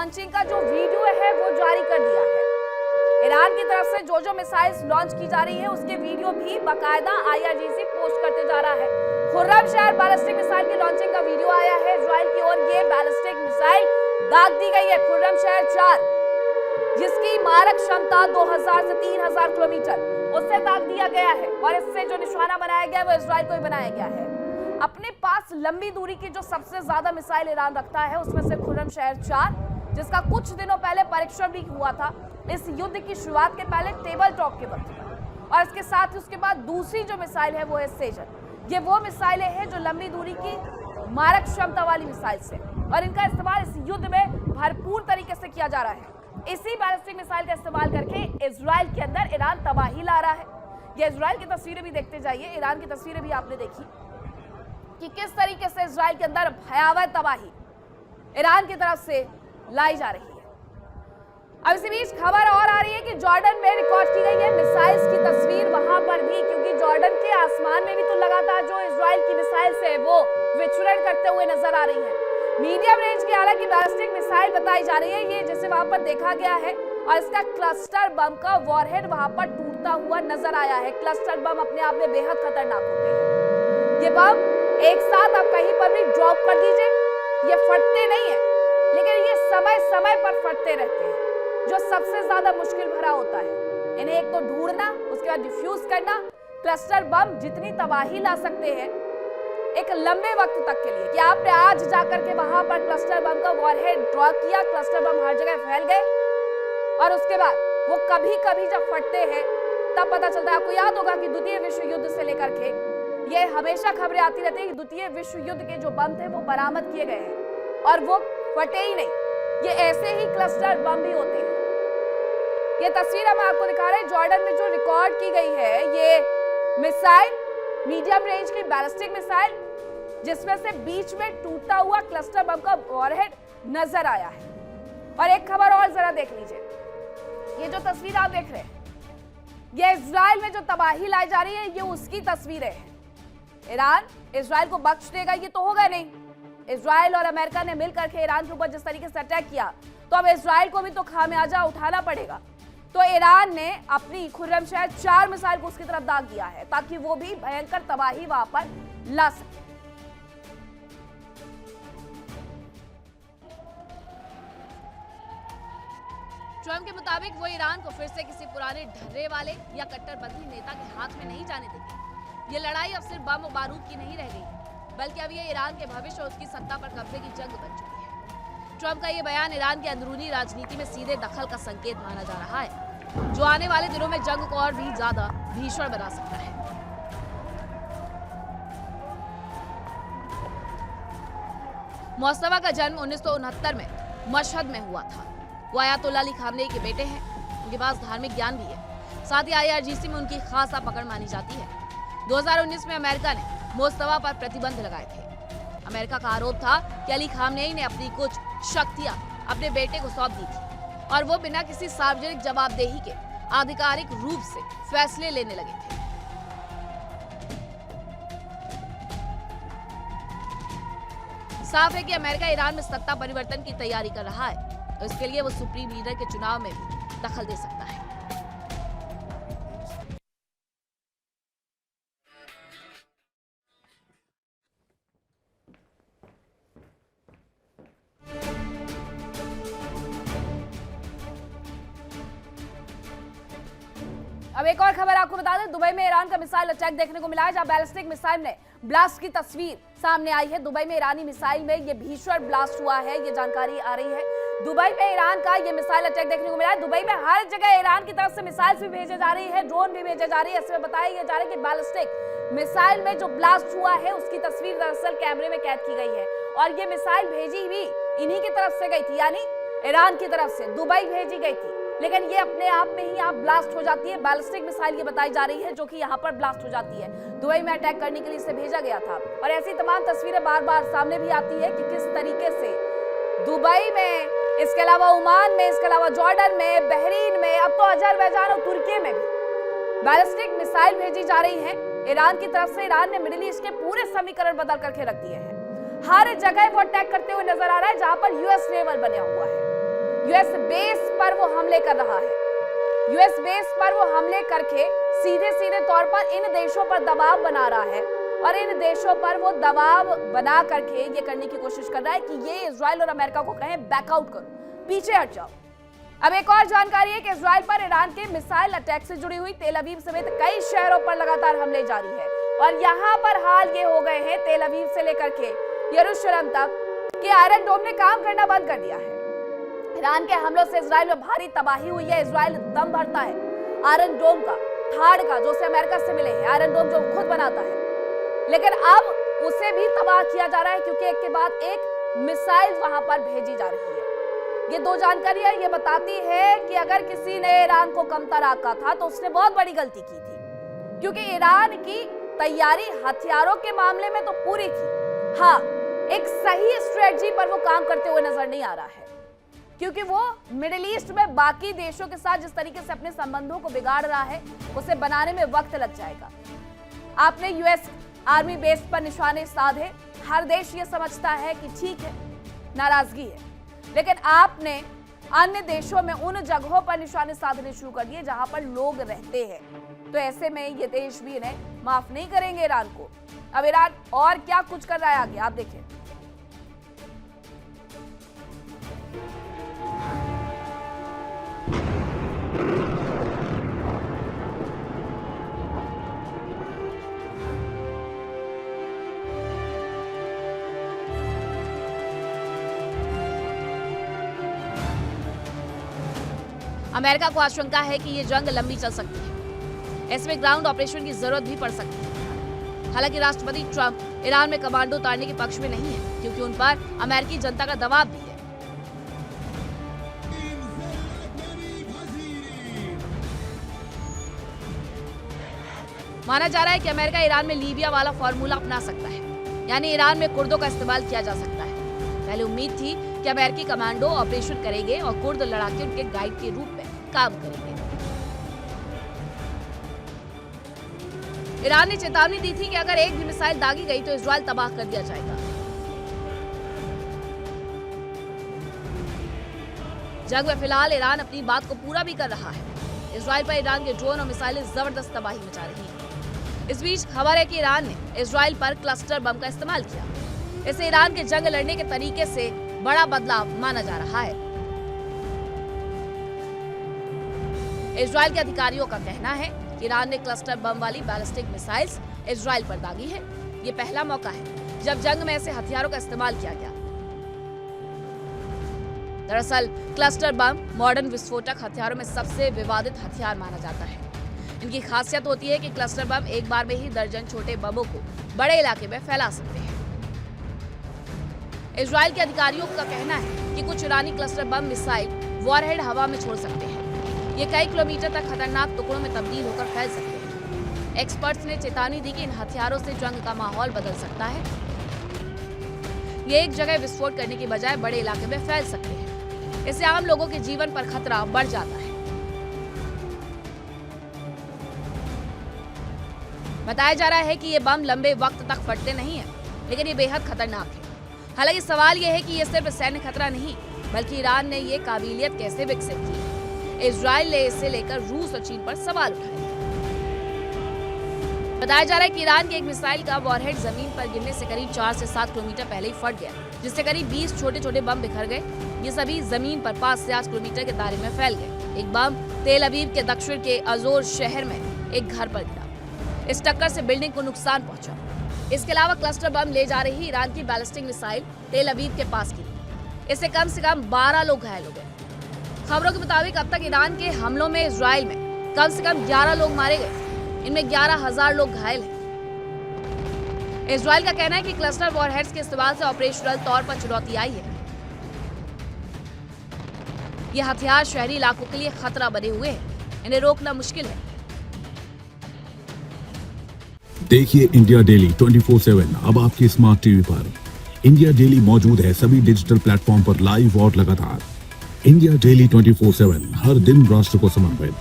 Launching का जो video है वो जारी कर दिया है। ईरान की तरफ से जो मिसाइल्स लॉन्च की जा रही है उसके वीडियो भी बाकायदा IRGC पोस्ट करते जा रहा है। खुर्रमशहर बैलिस्टिक मिसाइल की लॉन्चिंग का वीडियो आया है इजराइल की ओर। ये बैलिस्टिक मिसाइल दाग दी गई है खुर्रमशहर 4, जिसकी मारक क्षमता 2000 से 3000 किलोमीटर, उससे दाग दिया गया है। और इससे जो निशाना बनाया गया है वो इजराइल को ही बनाया गया है। अपने पास लंबी दूरी की जो सबसे ज्यादा मिसाइल ईरान रखता है उसमें से खुर्रमशहर 4, जिसका कुछ दिनों पहले परीक्षण भी हुआ था इस युद्ध की शुरुआत के पहले टेबल टॉक के वक्त पर। और इसके साथ ही उसके बाद दूसरी जो मिसाइल है वो है सेजन। ये वो मिसाइलें हैं जो लंबी दूरी की मारक क्षमता वाली मिसाइल से, और इनका इस्तेमाल इस युद्ध में भरपूर तरीके से किया जा रहा है। इसी बैलिस्टिक मिसाइल का इस्तेमाल करके इजराइल के अंदर ईरान तबाही ला रहा है। ये इजराइल की तस्वीरें भी देखते जाइए, ईरान की तस्वीरें भी आपने देखी कि किस तरीके से इजराइल के अंदर भयावह तबाही ईरान की तरफ से लाई जा रही है। अब इसी बीच खबर और आ रही है कि जॉर्डन में रिकॉर्ड की गई है मिसाइल्स की तस्वीर वहां पर भी, क्योंकि जॉर्डन के आसमान में भी तो लगातार जो इजराइल की मिसाइल्स है वो विचरण करते हुए नजर आ रही है। मीडियम रेंज की हालांकि बैलिस्टिक मिसाइल बताई जा रही है ये, जिसे वहां पर देखा गया है, और इसका क्लस्टर बम का वॉरहेड वहां पर टूटता हुआ नजर आया है। क्लस्टर बम अपने आप में बेहद खतरनाक होते हैं। ये बम एक साथ आप कहीं पर भी ड्रॉप कर दीजिए, ये फटते नहीं है, लेकिन ये समय समय पर फटते रहते हैं, जो सबसे ज्यादा मुश्किल भरा होता है। इन्हें एक तो ढूंढना, उसके बाद डिफ्यूज करना। क्लस्टर बम जितनी तबाही ला सकते हैं एक लंबे वक्त तक के लिए, कि आपने आज जाकर के वहां पर क्लस्टर बम का वॉरहेड ड्रॉ किया, क्लस्टर बम हर जगह फैल गए, और उसके बाद वो कभी कभी जब फटते हैं तब पता चलता है। आपको याद होगा कि द्वितीय विश्व युद्ध से लेकर के ये हमेशा खबरें आती रहती है कि द्वितीय विश्व युद्ध के जो बम थे वो बरामद किए गए हैं और वो फटे ही नहीं। ये ऐसे ही क्लस्टर बम भी होते हैं। ये तस्वीर हम आपको दिखा रहे हैं जॉर्डन में जो रिकॉर्ड की गई है, ये मिसाइल मीडियम रेंज की बैलिस्टिक मिसाइल, जिसमें से बीच में टूटता हुआ क्लस्टर बम का वॉरहेड नजर आया है। और एक खबर और जरा देख लीजिए, ये जो तस्वीर आप देख रहे हैं ये इजराइल में जो तबाही लाई जा रही है ये उसकी तस्वीरें हैं। ईरान इजराइल को बख्श देगा ये तो होगा नहीं। इजराइल और अमेरिका ने मिलकर के ईरान के ऊपर जिस तरीके से अटैक किया तो अब इजराइल को भी तो खामियाजा उठाना पड़ेगा। तो ईरान ने अपनी खुर्रमशहर 4 मिसाइल को उसकी तरफ दाग दिया है ताकि वो भी भयंकर तबाही वहां पर ला सके। ट्रंप के मुताबिक वो ईरान को फिर से किसी पुराने ढर्रे वाले या कट्टरपंथी नेता के हाथ में नहीं जाने देंगे। ये लड़ाई अब सिर्फ बम और बारूद की नहीं रह गई, बल्कि अब ये ईरान के भविष्य और उसकी सत्ता पर कब्जे की जंग बन चुकी है। ट्रंप का ये बयान ईरान की अंदरूनी राजनीति में सीधे दखल का संकेत माना जा रहा है, जो आने वाले दिनों में जंग को और भी ज्यादा भीषण बना सकता है। मुस्तफा का जन्म 1969 में मशहद में हुआ था। वो अयातुल्लाह अली खामनेई के बेटे हैं। उनके पास धार्मिक ज्ञान भी है, साथ ही IRGC में उनकी खासा पकड़ मानी जाती है। 2019 में अमेरिका ने मुस्तफा पर प्रतिबंध लगाए थे। अमेरिका का आरोप था कि अली खामनेई ने अपनी कुछ शक्तियां अपने बेटे को सौंप दी थी और वो बिना किसी सार्वजनिक जवाबदेही के आधिकारिक रूप से फैसले लेने लगे थे। साफ है कि अमेरिका ईरान में सत्ता परिवर्तन की तैयारी कर रहा है, तो इसके लिए वो सुप्रीम लीडर के चुनाव में भी दखल दे सकता है। अब एक और खबर आपको बता दें, दुबई में ईरान का मिसाइल अटैक देखने को मिला है, जहां बैलिस्टिक मिसाइल ने ब्लास्ट की तस्वीर सामने आई है। दुबई में ईरानी मिसाइल में ये भीषण ब्लास्ट हुआ है, ये जानकारी आ रही है। दुबई में ईरान का ये मिसाइल अटैक देखने को मिला है। दुबई में हर जगह ईरान की तरफ से मिसाइल्स भी भेजे जा रही है, ड्रोन भी भेजे जा रही है। इसमें बताया जा रहा है कि बैलिस्टिक मिसाइल में जो ब्लास्ट हुआ है उसकी तस्वीर दरअसल कैमरे में कैद की गई है, और ये मिसाइल भेजी भी इन्हीं की तरफ से गई थी, यानी ईरान की तरफ से दुबई भेजी गई थी, लेकिन ये अपने आप में ही यहाँ ब्लास्ट हो जाती है। बैलिस्टिक मिसाइल ये बताई जा रही है जो कि यहाँ पर ब्लास्ट हो जाती है। दुबई में अटैक करने के लिए इसे भेजा गया था, और ऐसी तमाम तस्वीरें बार बार सामने भी आती है कि किस तरीके से दुबई में, इसके अलावा ओमान में, इसके अलावा जॉर्डन में, बहरीन में, अब तो अजरबैजान और तुर्की में भी बैलिस्टिक मिसाइल भेजी जा रही है ईरान की तरफ से। ईरान ने मिडिल ईस्ट के पूरे समीकरण बदल करके रख दिए हैं। हर जगह वो अटैक करते हुए नजर आ रहा है जहां पर US नेवल बना हुआ है। यूएस बेस पर वो हमले कर रहा है। यूएस बेस पर वो हमले करके सीधे सीधे तौर पर इन देशों पर दबाव बना रहा है और इन देशों पर वो दबाव बना करके ये करने की कोशिश कर रहा है कि ये इजराइल और अमेरिका को कहें बैकआउट करो, पीछे हट जाओ। अब एक और जानकारी है कि इजराइल पर ईरान के मिसाइल अटैक से जुड़ी हुई तेल अवीव समेत कई शहरों पर लगातार हमले जारी है और यहाँ पर हाल ये हो गए हैं तेल अवीव से लेकर के यरूशलेम तक कि आयरन डोम ने काम करना बंद कर दिया है। ईरान के हमलों से इजराइल में भारी तबाही हुई है। इजराइल दम भरता है आयरन डोम का, थाड़ का, जो उसे अमेरिका से मिले हैं, आयरन डोम जो खुद बनाता है, लेकिन अब उसे भी तबाह किया जा रहा है क्योंकि एक के बाद एक मिसाइल वहां पर भेजी जा रही है। ये दो जानकारियां ये बताती है कि अगर किसी ने ईरान को कमतर आंका था तो उसने बहुत बड़ी गलती की थी, क्योंकि ईरान की तैयारी हथियारों के मामले में तो पूरी थी। हाँ, एक सही स्ट्रेटजी पर वो काम करते हुए नजर नहीं आ रहा है, क्योंकि वो मिडिल ईस्ट में बाकी देशों के साथ जिस तरीके से अपने संबंधों को बिगाड़ रहा है उसे बनाने में वक्त लग जाएगा। आपने यूएस आर्मी बेस पर निशाने साधे, हर देश ये समझता है कि ठीक है, नाराजगी है, लेकिन आपने अन्य देशों में उन जगहों पर निशाने साधने शुरू कर दिए जहां पर लोग रहते हैं। तो ऐसे में ये देश भी इन्हें माफ नहीं करेंगे ईरान को। अब ईरान और क्या कुछ कर रहा है आगे, आप देखें। अमेरिका को आशंका है कि ये जंग लंबी चल सकती है। इसमें ग्राउंड ऑपरेशन की जरूरत भी पड़ सकती है। हालांकि राष्ट्रपति ट्रंप ईरान में कमांडो उतारने के पक्ष में नहीं है, क्योंकि उन पर अमेरिकी जनता का दबाव भी है। माना जा रहा है कि अमेरिका ईरान में लीबिया वाला फॉर्मूला अपना सकता है, यानी ईरान में कुर्दों का इस्तेमाल किया जा सकता है। पहले उम्मीद थी कि अमेरिकी कमांडो ऑपरेशन करेंगे और कुर्द लड़ाके उनके गाइड के रूप में काम करेंगे। ईरान ने चेतावनी दी थी कि अगर एक भी मिसाइल दागी गई तो इजराइल तबाह कर दिया जाएगा। जंग में फिलहाल ईरान अपनी बात को पूरा भी कर रहा है। इजराइल पर ईरान के ड्रोन और मिसाइलें जबरदस्त तबाही मचा रही हैं। इस बीच खबर है कि ईरान ने इजराइल पर क्लस्टर बम का इस्तेमाल किया। इसे ईरान के जंग लड़ने के तरीके से बड़ा बदलाव माना जा रहा है। इजराइल के अधिकारियों का कहना है कि ईरान ने क्लस्टर बम वाली बैलिस्टिक मिसाइल्स इजराइल पर दागी है। ये पहला मौका है जब जंग में ऐसे हथियारों का इस्तेमाल किया गया। दरअसल क्लस्टर बम मॉडर्न विस्फोटक हथियारों में सबसे विवादित हथियार माना जाता है। इनकी खासियत होती है कि क्लस्टर बम एक बार में ही दर्जन छोटे बमों को बड़े इलाके में फैला सकते हैं। इजराइल के अधिकारियों का कहना है कि कुछ ईरानी क्लस्टर बम मिसाइल वॉरहेड हवा में छोड़ सकते हैं। ये कई किलोमीटर तक खतरनाक टुकड़ों में तब्दील होकर फैल सकते हैं। एक्सपर्ट्स ने चेतावनी दी कि इन हथियारों से जंग का माहौल बदल सकता है। ये एक जगह विस्फोट करने की बजाय बड़े इलाके में फैल सकते हैं। इससे आम लोगों के जीवन पर खतरा बढ़ जाता है। बताया जा रहा है कि ये बम लंबे वक्त तक फटते नहीं हैं, लेकिन ये बेहद खतरनाक है। हालांकि सवाल ये है कि ये सिर्फ सैन्य खतरा नहीं, बल्कि ईरान ने ये काबिलियत कैसे विकसित की। इजराइल ने इसे लेकर रूस और चीन पर सवाल उठाए। बताया जा रहा है कि ईरान की एक मिसाइल का वॉरहेड जमीन पर गिरने से करीब 4 से 7 किलोमीटर पहले ही फट गया, जिससे करीब 20 छोटे छोटे बम बिखर गए। ये सभी जमीन पर 5 से 8 किलोमीटर के दायरे में फैल गए। एक बम तेल अवीव के दक्षिण के अजोर शहर में एक घर पर गिरा। इस टक्कर से बिल्डिंग को नुकसान पहुंचा। इसके अलावा क्लस्टर बम ले जा रही ईरान की बैलिस्टिक मिसाइल तेल अवीव के पास गिरी। इससे कम से कम 12 लोग घायल हो गए। खबरों के मुताबिक अब तक ईरान के हमलों में इजराइल में कम से कम 11 लोग मारे गए। इनमें 11,000 लोग घायल हैं। इजराइल का कहना है कि क्लस्टर वॉरहेड्स के इस्तेमाल से ऑपरेशनल तौर पर चुनौती आई है। ये हथियार शहरी इलाकों के लिए खतरा बने हुए हैं। इन्हें रोकना मुश्किल है। देखिए इंडिया डेली 24/7 अब आपकी स्मार्ट टीवी पर। इंडिया डेली मौजूद है सभी डिजिटल प्लेटफॉर्म पर लाइव और लगातार। इंडिया डेली 24/7 हर दिन राष्ट्र को समर्पित।